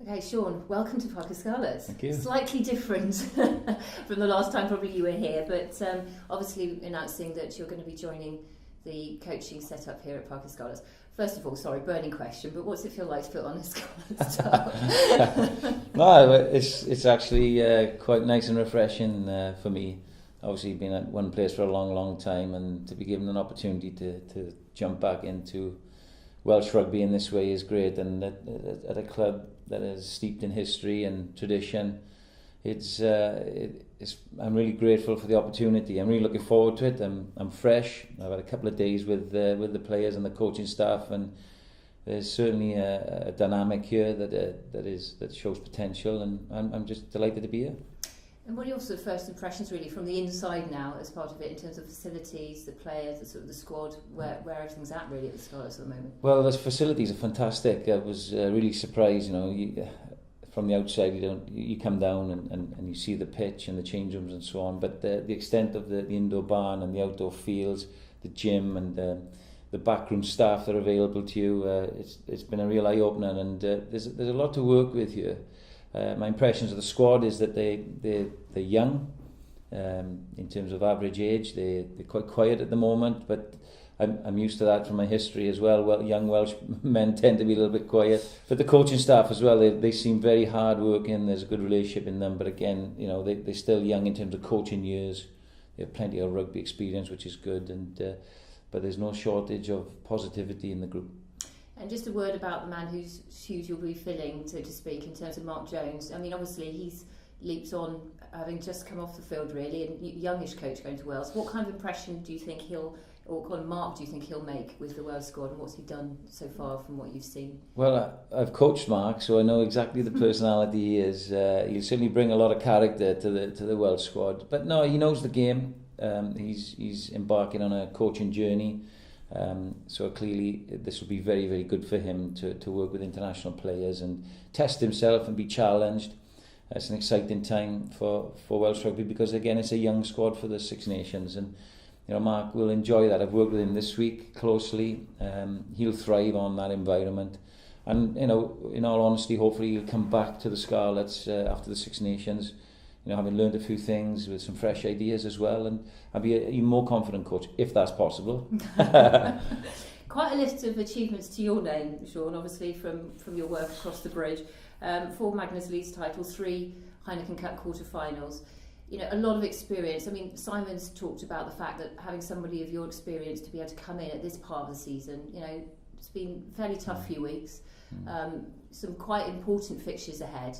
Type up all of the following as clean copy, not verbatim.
Okay, Sean, welcome to Parker Scarlets. Thank you. Slightly different from the last time probably you were here, but obviously announcing that you're going to be joining the coaching setup here at Parker Scarlets. First of all, sorry, burning question, but what's it feel like to put on a Scarlet style? No, it's actually quite nice and refreshing for me. Obviously, been at one place for a long time, and to be given an opportunity to jump back into Welsh rugby in this way is great, and at a club that is steeped in history and tradition, I'm really grateful for the opportunity. I'm really looking forward to it. I'm fresh. I've had a couple of days with the players and the coaching staff, and there's certainly a dynamic here that shows potential, and I'm just delighted to be here. And what are your sort of first impressions really from the inside now as part of it in terms of facilities, the players, the sort of the squad, where everything's at really at the Scarlets at the moment? Well, the facilities are fantastic. I was really surprised, from the outside you come down and you see the pitch and the change rooms and so on, but the extent of the indoor barn and the outdoor fields, the gym and the backroom staff that are available to you, it's been a real eye-opener, and there's a lot to work with here. My impressions of the squad is that they're young in terms of average age. They're quite quiet at the moment, but I'm used to that from my history as well. Young Welsh men tend to be a little bit quiet. But the coaching staff as well, they seem very hard working. There's a good relationship in them, but again, they're still young in terms of coaching years. They have plenty of rugby experience, which is good, but there's no shortage of positivity in the group. And just a word about the man whose shoes you'll be filling, so to speak, in terms of Mark Jones. I mean, obviously he's leaps on, having just come off the field really, and youngish coach going to Wales. What kind of impression do you think what kind of mark do you think he'll make with the Wales squad, and what's he done so far from what you've seen? Well, I've coached Mark, so I know exactly the personality he is. He'll certainly bring a lot of character to the Welsh squad. But no, he knows the game. He's embarking on a coaching journey. So clearly this will be very, very good for him to work with international players and test himself and be challenged. It's an exciting time for Welsh rugby because again it's a young squad for the Six Nations, and Mark will enjoy that. I've worked with him this week closely. He'll thrive on that environment, and in all honesty, hopefully he'll come back to the Scarlets after the Six Nations, having learned a few things with some fresh ideas as well, and I'll be an even more confident coach if that's possible. Quite a list of achievements to your name, Sean, obviously from your work across the bridge. 4 Magnus Leeds titles, 3 Heineken Cup quarter-finals. A lot of experience. I mean, Simon's talked about the fact that having somebody of your experience to be able to come in at this part of the season, it's been a fairly tough few weeks. Some quite important fixtures ahead.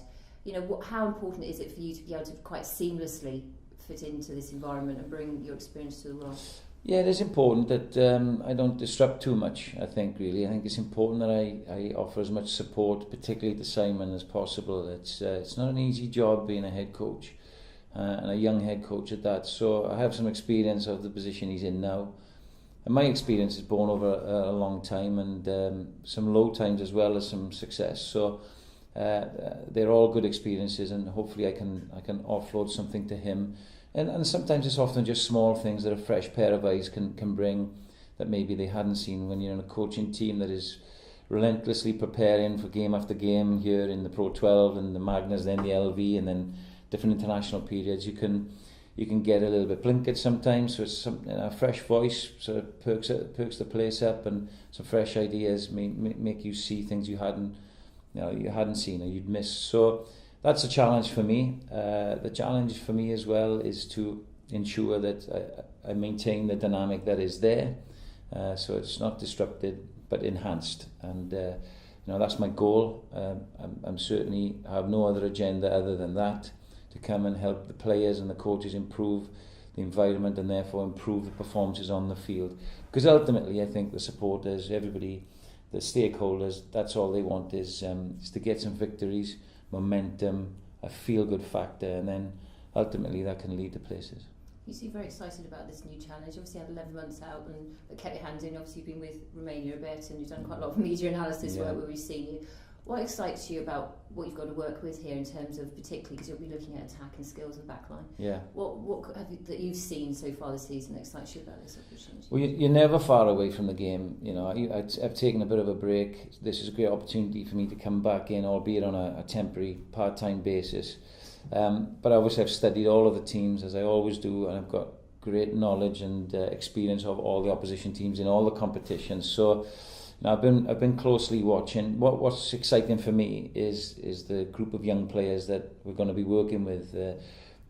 How important is it for you to be able to quite seamlessly fit into this environment and bring your experience to the role? Yeah, it is important that I don't disrupt too much, I think it's important that I offer as much support, particularly to Simon, as possible. It's not an easy job being a head coach, and a young head coach at that. So I have some experience of the position he's in now. And my experience is born over a long time, and some low times as well as some success. So they're all good experiences, and hopefully I can offload something to him. And sometimes it's often just small things that a fresh pair of eyes can bring that maybe they hadn't seen when you're in a coaching team that is relentlessly preparing for game after game here in the Pro 12 and the Magnus, then the LV, and then different international periods. You can get a little bit blinkered sometimes, so it's a fresh voice sort of perks the place up, and some fresh ideas make you see things you hadn't seen or you'd missed. So that's a challenge for me. The challenge for me as well is to ensure that I maintain the dynamic that is there, so it's not disrupted but enhanced, and that's my goal. I'm certainly have no other agenda other than that, to come and help the players and the coaches improve the environment and therefore improve the performances on the field, because ultimately I think the supporters, everybody, the stakeholders, that's all they want is to get some victories, momentum, a feel-good factor, and then ultimately that can lead to places. You seem very excited about this new challenge. Obviously you had 11 months out but kept your hands in. Obviously you've been with Romania a bit, and you've done quite a lot of media analysis work where we've seen you. What excites you about what you've got to work with here in terms of, particularly because you'll be looking at attack and skills and backline? Yeah. What have you, that you've seen so far this season that excites you about this opportunity? Well, you're never far away from the game. You know, I've taken a bit of a break. This is a great opportunity for me to come back in, albeit on a temporary, part-time basis. But obviously I've studied all of the teams, as I always do, and I've got great knowledge and experience of all the opposition teams in all the competitions. So now I've been closely watching. What's exciting for me is the group of young players that we're going to be working with,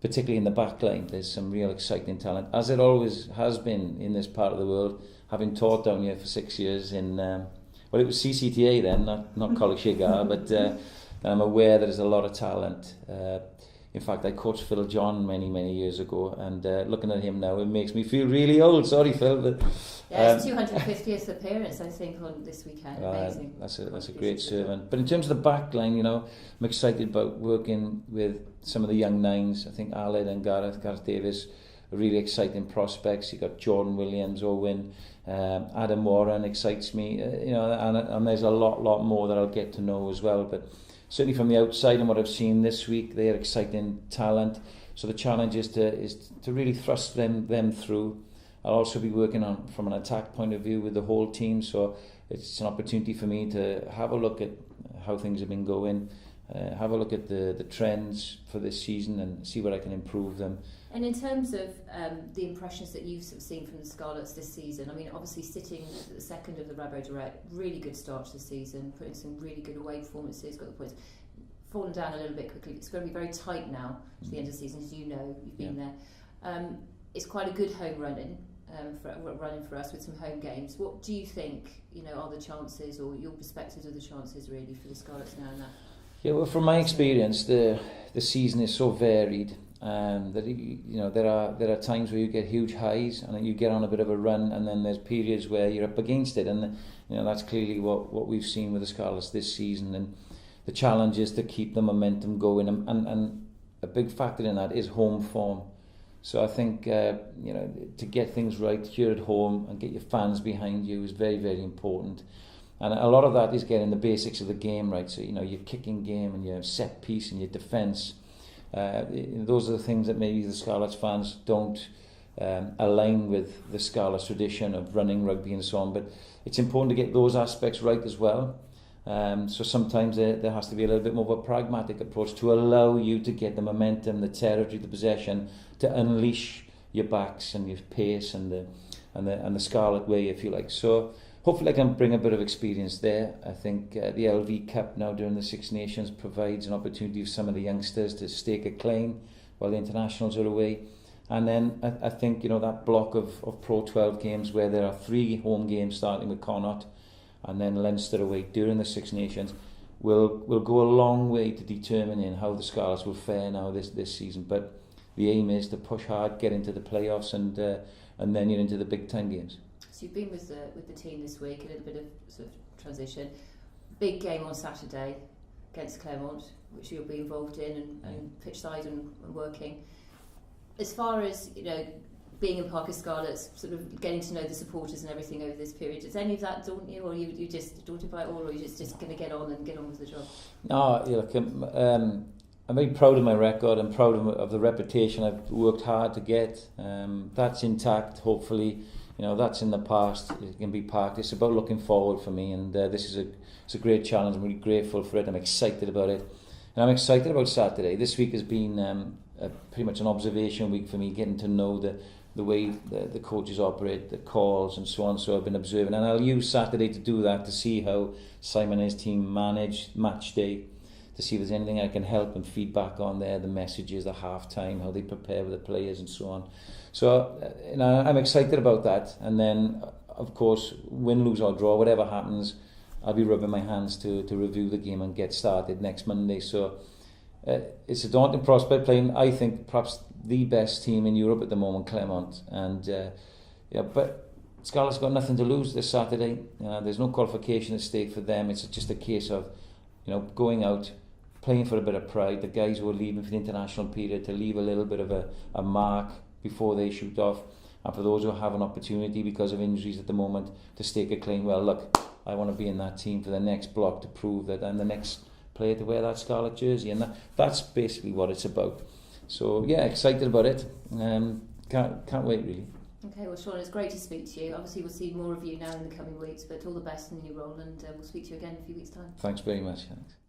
particularly in the back line. There's some real exciting talent, as it always has been in this part of the world. Having taught down here for 6 years in, well, it was CCTA then, not College Shigar, but I'm aware that there's a lot of talent. In fact, I coached Phil John many years ago, and looking at him now, it makes me feel really old. Sorry, Phil. But, yeah, it's 250th appearance, I think, on this weekend. Amazing. That's a great servant. But in terms of the back line, you know, I'm excited about working with some of the young nines. I think Aled and Gareth Davis are really exciting prospects. You've got Jordan Williams, Owen, Adam Warren excites me. You know, and there's a lot more that I'll get to know as well. But certainly from the outside and what I've seen this week, they are exciting talent. So the challenge is to really thrust them through. I'll also be working on from an attack point of view with the whole team. So it's an opportunity for me to have a look at how things have been going, have a look at the trends for this season and see where I can improve them. And in terms of the impressions that you've sort of seen from the Scarlets this season, I mean, obviously sitting at the second of the Rabo Direct, really good start to the season, putting some really good away performances, got the points, fallen down a little bit quickly. It's going to be very tight now to the end of the season, as you know, you've been there. It's quite a good home running for us with some home games. What do you think, you know, are the chances, or your perspectives of the chances really for the Scarlets now in that? Yeah, well, from my experience, the season is so varied. That you know there are times where you get huge highs and you get on a bit of a run, and then there's periods where you're up against it, and you know that's clearly what we've seen with the Scarlets this season. And the challenge is to keep the momentum going, and a big factor in that is home form. So I think you know, to get things right here at home and get your fans behind you is very important. And a lot of that is getting the basics of the game right. So you know, your kicking game and your set piece and your defence. Those are the things that maybe the Scarlets fans don't align with the Scarlets tradition of running rugby and so on, but it's important to get those aspects right as well. So sometimes there has to be a little bit more of a pragmatic approach to allow you to get the momentum, the territory, the possession, to unleash your backs and your pace and the Scarlet way, if you like. So hopefully I can bring a bit of experience there. I think the LV Cup now during the Six Nations provides an opportunity for some of the youngsters to stake a claim while the internationals are away. And then I think, you know, that block of Pro 12 games where there are 3 home games starting with Connacht and then Leinster away during the Six Nations will go a long way to determining how the Scarlets will fare now this season. But the aim is to push hard, get into the playoffs, and then you're into the big time games. So you've been with the team this week, a little bit of sort of transition. Big game on Saturday against Clermont, which you'll be involved in and pitch side and working. As far as, you know, being in Parker Scarlets, sort of getting to know the supporters and everything over this period, does any of that daunt you, or you just daunted by it all, or are you just going to get on with the job? No, look, I'm very proud of my record. I'm proud of the reputation I've worked hard to get. That's intact, hopefully. You know, that's in the past. It can be parked. It's about looking forward for me, and this is a great challenge. I'm really grateful for it. I'm excited about it, and I'm excited about Saturday. This week has been pretty much an observation week for me, getting to know the way the coaches operate, the calls and so on. So I've been observing, and I'll use Saturday to do that, to see how Simon and his team manage match day, to see if there's anything I can help and feedback on there, the messages, the half time, how they prepare with the players and so on. So you know, I'm excited about that. And then of course, win, lose or draw, whatever happens, I'll be rubbing my hands to review the game and get started next Monday. So it's a daunting prospect, playing, I think, perhaps the best team in Europe at the moment, Clermont. And but Scarlet's got nothing to lose this Saturday. There's no qualification at stake for them. It's just a case of, you know, going out, playing for a bit of pride. The guys who are leaving for the international period, to leave a little bit of a mark before they shoot off. And for those who have an opportunity because of injuries at the moment to stake a claim, well, look, I want to be in that team for the next block to prove that I'm the next player to wear that scarlet jersey, and that's basically what it's about. So yeah, excited about it. Can't wait really. Okay, well Sean, it's great to speak to you. Obviously we'll see more of you now in the coming weeks, but all the best in your role, and we'll speak to you again in a few weeks' time. Thanks very much. Thanks.